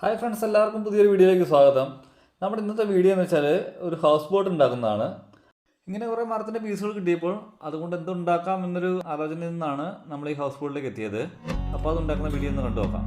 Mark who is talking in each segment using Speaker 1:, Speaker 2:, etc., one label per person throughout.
Speaker 1: Hi friends, എല്ലാവർക്കും പുതിയൊരു വീഡിയോയിലേക്ക് സ്വാഗതം. നമ്മുടെ ഇന്നത്തെ വീഡിയോ എന്ന് വെച്ചാൽ ഒരു ഹൗസ് ബോട്ട് ഉണ്ടാക്കുന്നതാണ്. ഇങ്ങനെ കുറേ മരത്തിൻ്റെ പീസുകൾ കിട്ടിയപ്പോൾ അതുകൊണ്ട് എന്തുണ്ടാക്കാം എന്നൊരു ആലോചനയിൽ നിന്നാണ് നമ്മൾ ഈ ഹൗസ് ബോട്ടിലേക്ക് എത്തിയത്. അപ്പോൾ അതുണ്ടാക്കുന്ന വീഡിയോ ഒന്ന് കണ്ടു നോക്കാം.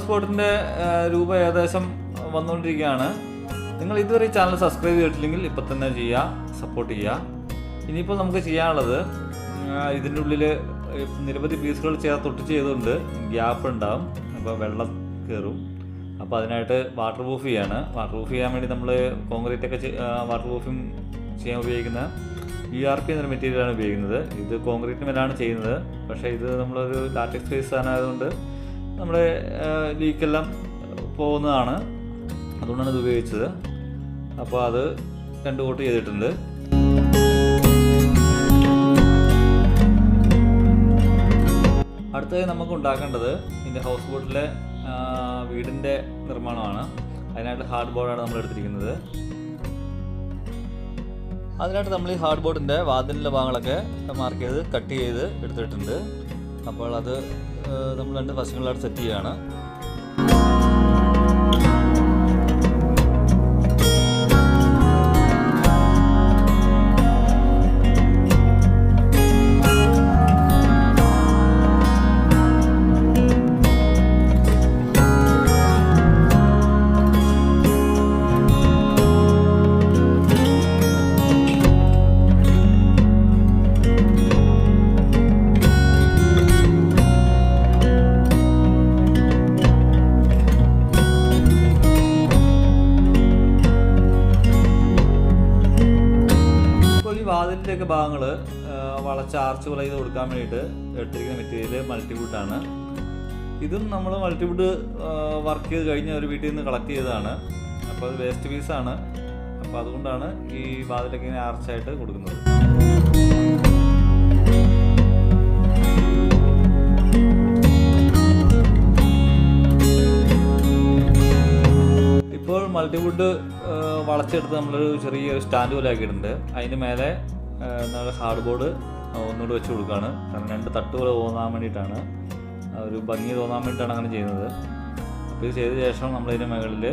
Speaker 1: ഹൗസ് ബോട്ടിൻ്റെ രൂപ ഏകദേശം വന്നുകൊണ്ടിരിക്കുകയാണ്. നിങ്ങൾ ഇതുവരെ ഈ ചാനൽ സബ്സ്ക്രൈബ് ചെയ്തിട്ടില്ലെങ്കിൽ ഇപ്പം തന്നെ ചെയ്യുക, സപ്പോർട്ട് ചെയ്യുക. ഇനിയിപ്പോൾ നമുക്ക് ചെയ്യാനുള്ളത്, ഇതിൻ്റെ ഉള്ളിൽ നിരവധി പീസുകൾ ഒട്ടിച്ച് ചെയ്തുകൊണ്ട് ഗ്യാപ്പ് ഉണ്ടാകും, അപ്പോൾ വെള്ളം കയറും. അപ്പോൾ അതിനായിട്ട് വാട്ടർ പ്രൂഫ് ചെയ്യാണ്. വാട്ടർ പ്രൂഫ് ചെയ്യാൻ വേണ്ടി നമ്മൾ കോൺക്രീറ്റൊക്കെ വാട്ടർ പ്രൂഫിങ് ചെയ്യാൻ ഉപയോഗിക്കുന്ന ERP എന്നൊരു മെറ്റീരിയലാണ് ഉപയോഗിക്കുന്നത്. ഇത് കോൺക്രീറ്റ് മേലാണ് ചെയ്യുന്നത്. പക്ഷേ ഇത് നമ്മളൊരു ലാറ്റക്സ് ബേസ് സാധനമായതുകൊണ്ട് നമ്മുടെ ലീക്കെല്ലാം പോകുന്നതാണ്. അതുകൊണ്ടാണ് ഇത് ഉപയോഗിച്ചത്. അപ്പോൾ അത് 2 കോട്ട് ചെയ്തിട്ടുണ്ട്. അടുത്തതായി നമുക്ക് ഉണ്ടാക്കേണ്ടത് ഇതിൻ്റെ ഹൗസ് ബോട്ടിലെ വീടിൻ്റെ നിർമ്മാണമാണ്. അതിനായിട്ട് ഹാർഡ് ബോർഡാണ് നമ്മൾ എടുത്തിരിക്കുന്നത്. അതിനായിട്ട് നമ്മൾ ഈ ഹാർഡ് ബോർഡിൻ്റെ വാതിലിൻ്റെ ഭാഗങ്ങളൊക്കെ മാർക്ക് ചെയ്ത് കട്ട് ചെയ്ത് എടുത്തിട്ടുണ്ട്. അപ്പോൾ അത് നമ്മൾ 2 വശങ്ങളിലായിട്ട് സെറ്റ് ചെയ്യുകയാണ്. വാതിലിൻ്റെയൊക്കെ ഭാഗങ്ങൾ വളച്ച ആർച്ച് പോലെ ചെയ്ത് കൊടുക്കാൻ വേണ്ടിയിട്ട് എടുത്തിരിക്കുന്ന മെറ്റീരിയൽ മൾട്ടിവുഡാണ്. ഇതും നമ്മൾ മൾട്ടിവുഡ് വർക്ക് ചെയ്ത് കഴിഞ്ഞ് ഒരു വീട്ടിൽ നിന്ന് കളക്ട് ചെയ്തതാണ്. അപ്പോൾ അത് വേസ്റ്റ് പീസാണ്. അപ്പോൾ അതുകൊണ്ടാണ് ഈ വാതിലൊക്കെ ഇങ്ങനെ ആർച്ചായിട്ട് കൊടുക്കുന്നത്. ഇപ്പോൾ മൾട്ടിവുഡ് വളച്ചെടുത്ത് നമ്മളൊരു ചെറിയൊരു സ്റ്റാൻഡ് പോലെ ആക്കിയിട്ടുണ്ട്. അതിന് മേലെ നമ്മൾ ഹാർഡ് ബോർഡ് ഒന്നുകൂടി വെച്ച് കൊടുക്കുകയാണ്. കാരണം 2 തട്ട് പോലെ തോന്നാൻ വേണ്ടിയിട്ടാണ്, ഒരു ഭംഗി തോന്നാൻ വേണ്ടിയിട്ടാണ് അങ്ങനെ ചെയ്യുന്നത്. അപ്പോൾ ഇത് ചെയ്ത ശേഷം നമ്മളതിൻ്റെ മുകളിൽ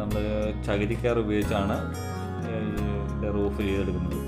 Speaker 1: നമ്മൾ ചകിരിക്കയർ ഉപയോഗിച്ചാണ് ഇതിൻ്റെ റൂഫ് ചെയ്തെടുക്കുന്നത്.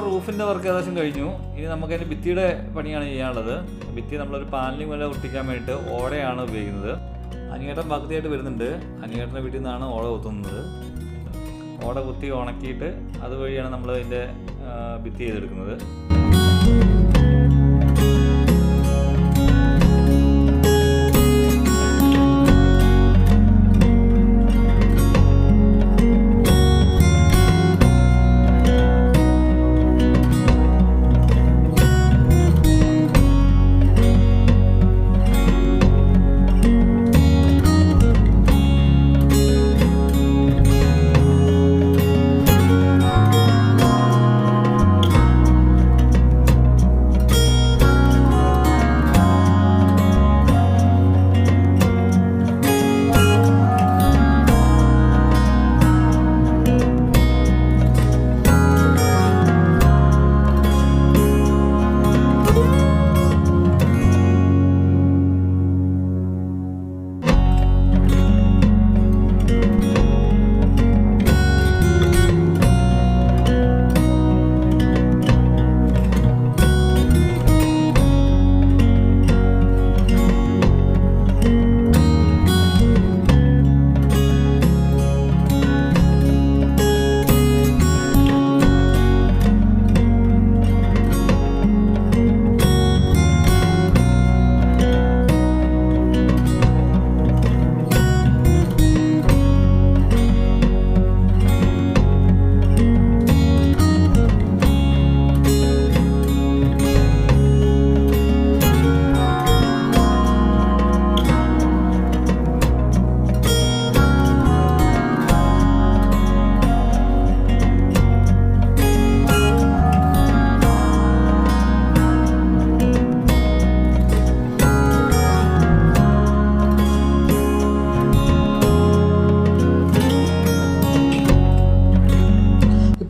Speaker 1: റൂഫിൻ്റെ വർക്ക് ഏകദേശം കഴിഞ്ഞു. ഇനി നമുക്കതിൻ്റെ ഭിത്തിയുടെ പണിയാണ് ചെയ്യാനുള്ളത്. ഭിത്തി നമ്മളൊരു പാനലിംഗ് പോലെ ഒട്ടിക്കാൻ വേണ്ടിയിട്ട് ഓടയാണ് ഉപയോഗിക്കുന്നത്. അനിയേട്ടൻ പകുതിയായിട്ട് വരുന്നുണ്ട്. അനിയേട്ടൻ്റെ വീട്ടിൽ നിന്നാണ് ഓട കുത്തുന്നത്. ഓട കുത്തി ഉണക്കിയിട്ട് അതുവഴിയാണ് നമ്മൾ അതിൻ്റെ ഭിത്തി ചെയ്തെടുക്കുന്നത്.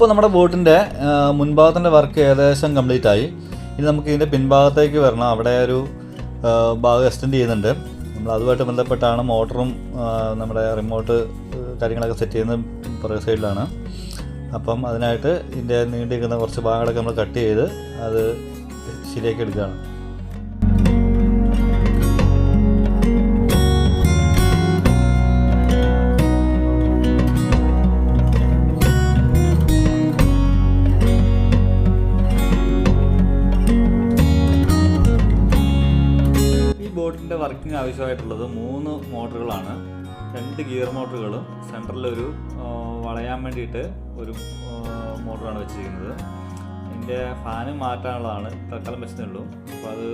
Speaker 1: ഇപ്പോൾ നമ്മുടെ ബോട്ടിൻ്റെ മുൻഭാഗത്തിൻ്റെ വർക്ക് ഏകദേശം കംപ്ലീറ്റ് ആയി. ഇനി നമുക്ക് ഇതിൻ്റെ പിൻഭാഗത്തേക്ക് വരണം. അവിടെ ഒരു ഭാഗം എക്സ്റ്റെൻഡ് ചെയ്യുന്നുണ്ട്. നമ്മൾ അതുമായിട്ട് ബന്ധപ്പെട്ടാണ് മോട്ടറും നമ്മുടെ റിമോട്ട് കാര്യങ്ങളൊക്കെ സെറ്റ് ചെയ്യുന്നത് പുറകെ സൈഡിലാണ്. അപ്പം അതിനായിട്ട് ഇതിൻ്റെ നീണ്ടിരിക്കുന്ന കുറച്ച് ഭാഗങ്ങളൊക്കെ നമ്മൾ കട്ട് ചെയ്ത് അത് ശരിയാക്കി എടുക്കുകയാണ്. ബോട്ടിൻ്റെ വർക്കിംഗ് ആവശ്യമായിട്ടുള്ളത് 3 മോട്ടറുകളാണ്. 2 ഗിയർ മോട്ടറുകളും സെൻറ്ററിലൊരു വളയാൻ വേണ്ടിയിട്ട് ഒരു മോട്ടറാണ് വെച്ചിരിക്കുന്നത്. ഇതിൻ്റെ ഫാന് മാറ്റാനുള്ളതാണ്, തൽക്കാലം വെച്ചതേ ഉള്ളൂ. അപ്പോൾ അത്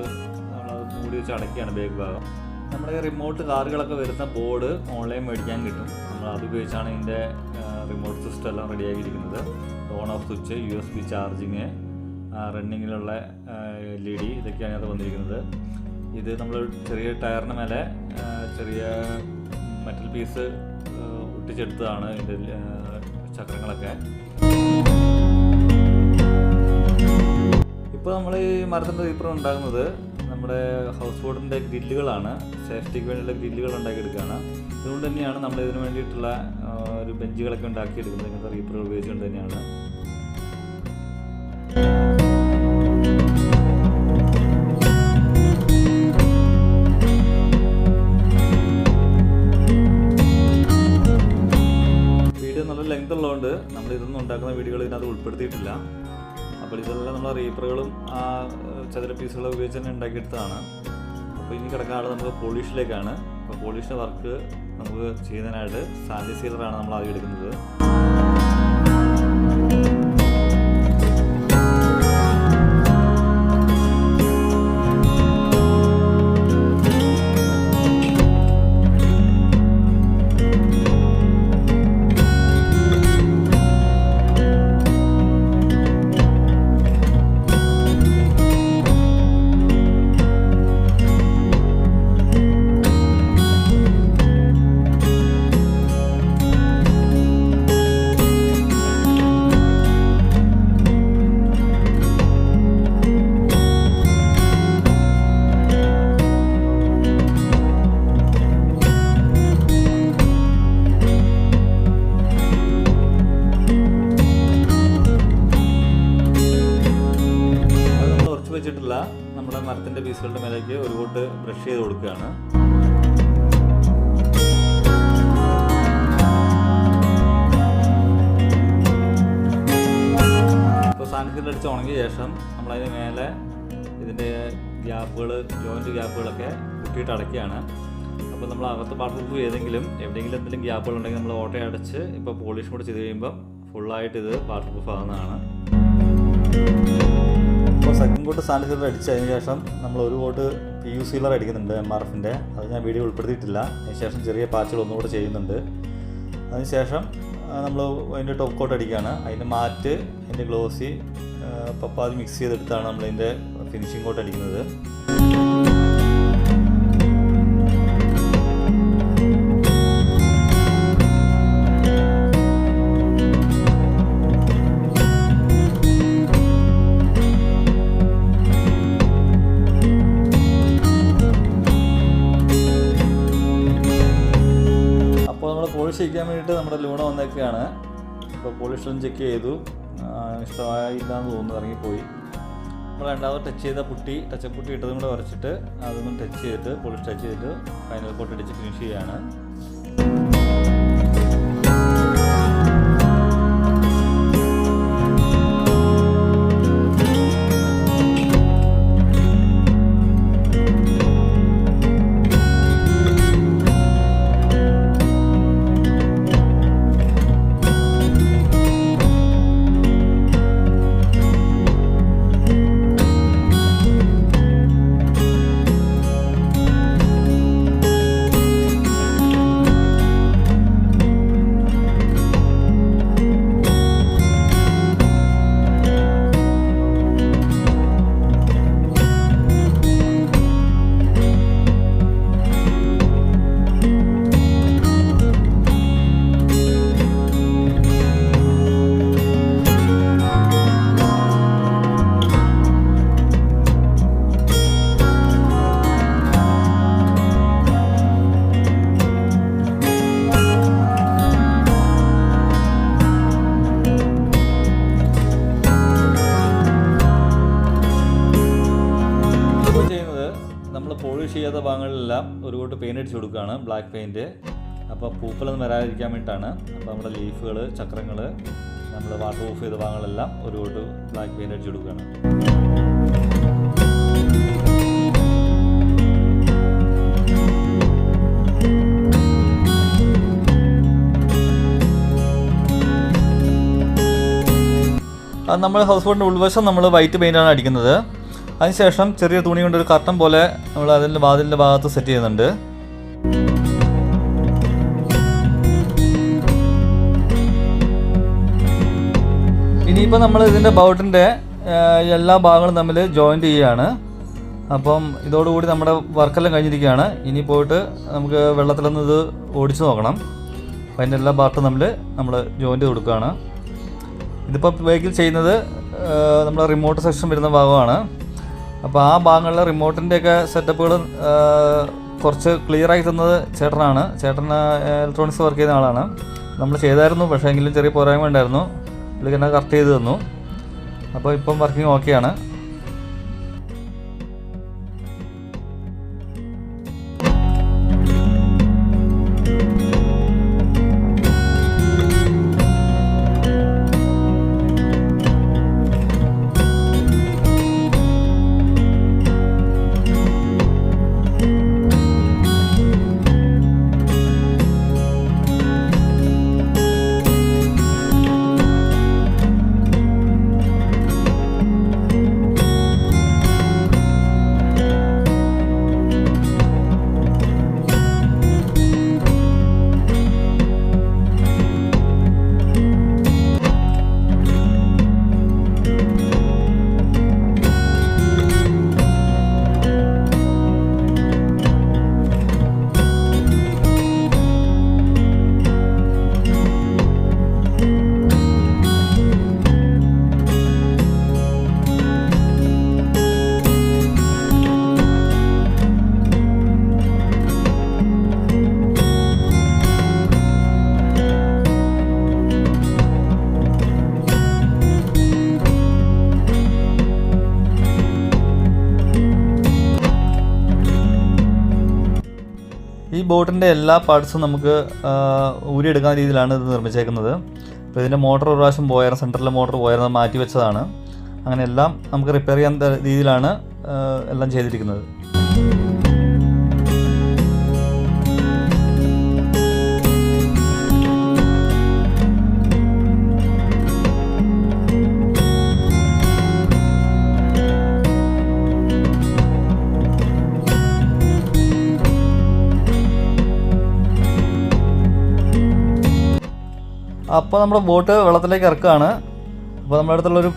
Speaker 1: നമ്മളത് മൂടി വെച്ച് അടയ്ക്കുകയാണ് ബാക്ക് ഭാഗം. നമ്മുടെ റിമോട്ട് കാറുകളൊക്കെ വരുന്ന ബോർഡ് ഓൺലൈൻ മേടിക്കാൻ കിട്ടും. നമ്മൾ അത് ഉപയോഗിച്ചാണ് ഇതിൻ്റെ റിമോട്ട് സിസ്റ്റം എല്ലാം റെഡിയാക്കിയിരിക്കുന്നത്. On off switch, USB charging, റണ്ണിങ്ങിലുള്ള LED ഇതൊക്കെയാണ് അത് വന്നിരിക്കുന്നത്. ഇത് നമ്മൾ ചെറിയ ടയറിന് മേലെ ചെറിയ മെറ്റൽ പീസ് ഒട്ടിച്ചെടുത്തതാണ് ഇതിൻ്റെ ചക്രങ്ങളൊക്കെ. ഇപ്പോൾ നമ്മൾ ഈ മരത്തിൻ്റെ റീപ്പർ ഉണ്ടാകുന്നത് നമ്മുടെ ഹൗസ് ബോട്ടിൻ്റെ ഗ്രില്ലുകളാണ്. സേഫ്റ്റിക്ക് വേണ്ടിയുള്ള ഗ്രില്ലുകൾ ഉണ്ടാക്കിയെടുക്കുകയാണ്. അതുകൊണ്ട് തന്നെയാണ് നമ്മൾ ഇതിന് വേണ്ടിയിട്ടുള്ള ഒരു ബെഞ്ചുകളൊക്കെ ഉണ്ടാക്കിയെടുക്കുന്നത്. ഇങ്ങനത്തെ റീപ്പറുകൾ ഉപയോഗിച്ചുകൊണ്ട് തന്നെയാണ്. ലെങ്ത് ഉള്ളതുകൊണ്ട് നമ്മൾ ഇതൊന്നും ഉണ്ടാക്കുന്ന വീഡിയോകൾ ഇതിനകത്ത് ഉൾപ്പെടുത്തിയിട്ടില്ല. അപ്പോൾ ഇതെല്ലാം നമ്മൾ റീപ്പറുകളും ചതുര പീസുകളും ഉപയോഗിച്ച് തന്നെ ഉണ്ടാക്കിയെടുത്തതാണ്. അപ്പോൾ ഇനി കിടക്കാനുള്ളത് നമുക്ക് പോളിഷിലേക്കാണ്. അപ്പോൾ പോളിഷിൻ്റെ വർക്ക് നമുക്ക് ചെയ്യുന്നതിനായിട്ട് സാൻഡി സീലറാണ് നമ്മൾ ആദ്യം എടുക്കുന്നത്. വെച്ചിട്ടുള്ള നമ്മുടെ മരത്തിൻ്റെ പീസുകളുടെ മേലേക്ക് ഒരു കോട്ട് ബ്രഷ് ചെയ്ത് കൊടുക്കുകയാണ്. ഇപ്പോൾ സാനിറ്റൈസർ അടിച്ച് ഉണങ്ങിയ ശേഷം നമ്മളതിന് മേലെ ഇതിൻ്റെ ഗ്യാപ്പുകൾ, ജോയിൻറ്റ് ഗ്യാപ്പുകളൊക്കെ കുട്ടിയിട്ട് അടയ്ക്കുകയാണ്. അപ്പോൾ നമ്മൾ അകത്ത് വാട്ടർ പ്രൂഫ് ചെയ്തെങ്കിലും എവിടെയെങ്കിലും എന്തെങ്കിലും ഗ്യാപ്പുകൾ ഉണ്ടെങ്കിൽ നമ്മൾ ഓട്ട അടച്ച് ഇപ്പോൾ പോളിഷ് കൂടെ ചെയ്ത് കഴിയുമ്പോൾ ഫുള്ളായിട്ട് ഇത് വാട്ടർ പ്രൂഫ് ആകുന്നതാണ്. അപ്പോൾ സെക്കൻഡ് കോട്ട് സാനിറ്റൈസർ അടിച്ചതിന് ശേഷം നമ്മൾ ഒരു കോട്ട് PU സീലർ അടിക്കുന്നുണ്ട്, MRFൻ്റെ. അത് ഞാൻ വീഡിയോ ഉൾപ്പെടുത്തിയിട്ടില്ല. അതിനുശേഷം ചെറിയ പാച്ചുകൾ ഒന്നുകൂടെ ചെയ്യുന്നുണ്ട്. അതിനുശേഷം നമ്മൾ അതിൻ്റെ ടോപ്പ് കോട്ട് അടിക്കുകയാണ്. അതിൻ്റെ മാറ്റ്, അതിൻ്റെ ഗ്ലോസി പപ്പാതി മിക്സ് ചെയ്തെടുത്താണ് നമ്മളതിൻ്റെ ഫിനിഷിംഗ് കോട്ട് അടിക്കുന്നത്. പോളിഷ് ചെയ്യിക്കാൻ വേണ്ടിയിട്ട് നമ്മുടെ ലൂണ വന്നേക്കുകയാണ്. ഇപ്പോൾ പോളിഷും ചെക്ക് ചെയ്തു, ഇഷ്ടമായില്ല എന്ന് തോന്നുന്നു, ഇറങ്ങിപ്പോയി. നമ്മൾ രണ്ടാമത് ടച്ച് ചെയ്ത ടച്ചപ്പ് പുട്ടി ഇട്ടതും കൂടെ വരച്ചിട്ട് അതൊന്നും ടച്ച് ചെയ്തിട്ട് പോളിഷ് ടച്ച് ചെയ്തിട്ട് ഫൈനൽ കോട്ട് അടിച്ച് ഫിനിഷ് ചെയ്യുകയാണ്. ചെയ്യാത്ത ഭാഗങ്ങളിലെല്ലാം ഒരു കൂട്ട് പെയിൻറ്റ് അടിച്ച് കൊടുക്കുകയാണ്, ബ്ലാക്ക് പെയിൻറ്റ്. അപ്പോൾ പൂക്കളൊന്നും വരാതിരിക്കാൻ വേണ്ടിയിട്ടാണ്. അപ്പോൾ നമ്മുടെ ലീഫുകൾ, ചക്രങ്ങൾ, നമ്മൾ വാട്ടർ പ്രൂഫ് ചെയ്ത ഭാഗങ്ങളെല്ലാം ഒരു കൂട്ട് ബ്ലാക്ക് പെയിൻറ്റ് അടിച്ച് കൊടുക്കുകയാണ്. അത് നമ്മൾ ഹൗസ് ബോട്ടിൻ്റെ ഉൾവശം നമ്മൾ വൈറ്റ് പെയിൻ്റാണ് അടിക്കുന്നത്. അതിനുശേഷം ചെറിയ തുണി കൊണ്ടൊരു കർട്ടൻ പോലെ നമ്മൾ അതിൻ്റെ വാതിലിൻ്റെ ഭാഗത്ത് സെറ്റ് ചെയ്യുന്നുണ്ട്. ഇനിയിപ്പോൾ നമ്മൾ ഇതിൻ്റെ ബോട്ടിൻ്റെ എല്ലാ ഭാഗങ്ങളും തമ്മിൽ ജോയിൻ്റ് ചെയ്യുകയാണ്. അപ്പം ഇതോടുകൂടി നമ്മുടെ വർക്കെല്ലാം കഴിഞ്ഞിരിക്കുകയാണ്. ഇനി പോയിട്ട് നമുക്ക് വെള്ളത്തിലൊന്ന് ഇത് ഓടിച്ചു നോക്കണം. അപ്പോൾ അതിൻ്റെ എല്ലാ പാർട്ടും നമ്മൾ ജോയിൻ്റ് ചെയ്ത് കൊടുക്കുകയാണ്. ഇതിപ്പോൾ ബൈക്കിൽ ചെയ്യുന്നത് നമ്മുടെ റിമോട്ട് സെക്ഷൻ വരുന്ന ഭാഗമാണ്. അപ്പോൾ ആ ഭാഗങ്ങളിലെ റിമോട്ടിൻ്റെയൊക്കെ സെറ്റപ്പുകൾ കുറച്ച് ക്ലിയറായി തന്നത് ചേട്ടനാണ്. ചേട്ടൻ ഇലക്ട്രോണിക്സ് വർക്ക് ചെയ്യുന്ന ആളാണ്. നമ്മൾ ചെയ്തായിരുന്നു, പക്ഷേ എങ്കിലും ചെറിയ പോരായ്മ ഉണ്ടായിരുന്നു. പുള്ളിക്കെന്നെ കറക്റ്റ് ചെയ്ത് തന്നു. അപ്പോൾ ഇപ്പം വർക്കിംഗ് ഓക്കെയാണ്. ഈ ബോട്ടിൻ്റെ എല്ലാ പാർട്സും നമുക്ക് ഊരിയെടുക്കുന്ന രീതിയിലാണ് ഇത് നിർമ്മിച്ചേക്കുന്നത്. അപ്പോൾ ഇതിൻ്റെ മോട്ടർ ഒരു പ്രാവശ്യം പോയായിരുന്നു, സെൻറ്ററിലെ മോട്ടർ പോയായിരുന്നു, മാറ്റി വെച്ചതാണ്. അങ്ങനെ എല്ലാം നമുക്ക് റിപ്പയർ ചെയ്യാൻ രീതിയിലാണ് എല്ലാം ചെയ്തിരിക്കുന്നത്. അപ്പോൾ നമ്മുടെ ബോട്ട് വെള്ളത്തിലേക്ക് ഇറക്കുകയാണ്. അപ്പോൾ നമ്മുടെ അടുത്തുള്ളൊരു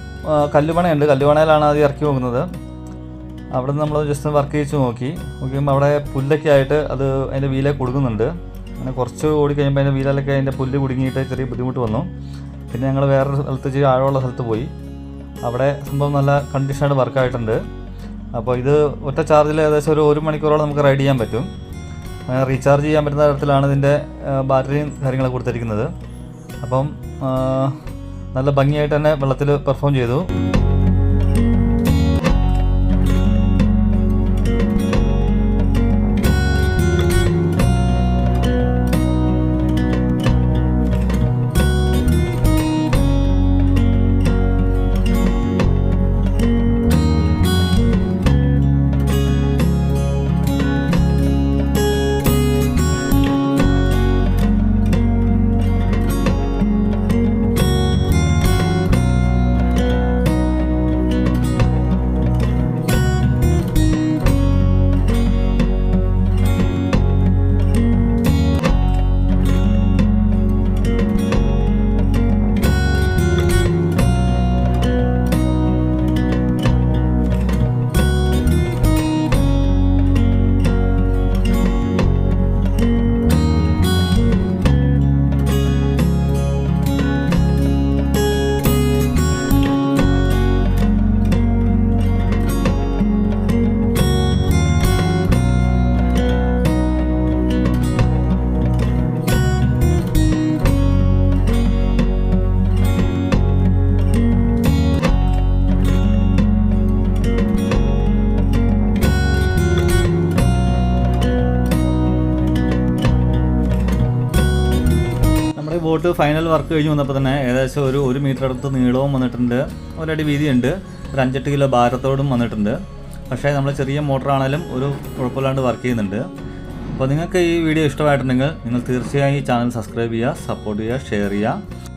Speaker 1: കല്ലുപണയുണ്ട്. കല്ലുപണയിലാണ് ആദ്യം ഇറക്കി നോക്കുന്നത്. അവിടെ നിന്ന് നമ്മൾ ജസ്റ്റ് വർക്ക് ചെയ്ത് നോക്കിയുമ്പോൾ അവിടെ പുല്ലൊക്കെ ആയിട്ട് അത് അതിൻ്റെ വീലൊക്കെ കൊടുക്കുന്നുണ്ട്. അങ്ങനെ കുറച്ച് ഓടി കഴിയുമ്പോൾ അതിൻ്റെ വീലിലൊക്കെ അതിൻ്റെ പുല്ല് കുടുങ്ങിയിട്ട് ചെറിയ ബുദ്ധിമുട്ട് വന്നു. പിന്നെ ഞങ്ങൾ വേറൊരു സ്ഥലത്ത് ഇച്ചിരി ആഴമുള്ള സ്ഥലത്ത് പോയി. അവിടെ സംഭവം നല്ല കണ്ടീഷനായിട്ട് വർക്കായിട്ടുണ്ട്. അപ്പോൾ ഇത് ഒറ്റ ചാർജിൽ ഏകദേശം ഒരു മണിക്കൂറോളം നമുക്ക് റൈഡ് ചെയ്യാൻ പറ്റും. റീചാർജ് ചെയ്യാൻ പറ്റുന്ന തരത്തിലാണ് ഇതിൻ്റെ ബാറ്ററിയും കാര്യങ്ങളൊക്കെ കൊടുത്തിരിക്കുന്നത്. അപ്പം നല്ല ഭംഗിയായിട്ട് തന്നെ വെള്ളത്തിൽ പെർഫോം ചെയ്തു. ബോട്ട് ഫൈനൽ വർക്ക് കഴിഞ്ഞ് വന്നപ്പോൾ തന്നെ ഏകദേശം ഒരു മീറ്റർ അടുത്ത് നീളവും വന്നിട്ടുണ്ട്, ഒരടി വീതിയുണ്ട്, ഒരു 5-8 കിലോ ഭാരത്തോടും വന്നിട്ടുണ്ട്. പക്ഷേ നമ്മൾ ചെറിയ മോട്ടറാണെങ്കിലും ഒരു കുഴപ്പമില്ലാണ്ട് വർക്ക് ചെയ്യുന്നുണ്ട്. അപ്പോൾ നിങ്ങൾക്ക് ഈ വീഡിയോ ഇഷ്ടമായിട്ടുണ്ടെങ്കിൽ നിങ്ങൾ തീർച്ചയായും ഈ ചാനൽ സബ്സ്ക്രൈബ് ചെയ്യുക, സപ്പോർട്ട് ചെയ്യുക, ഷെയർ ചെയ്യുക.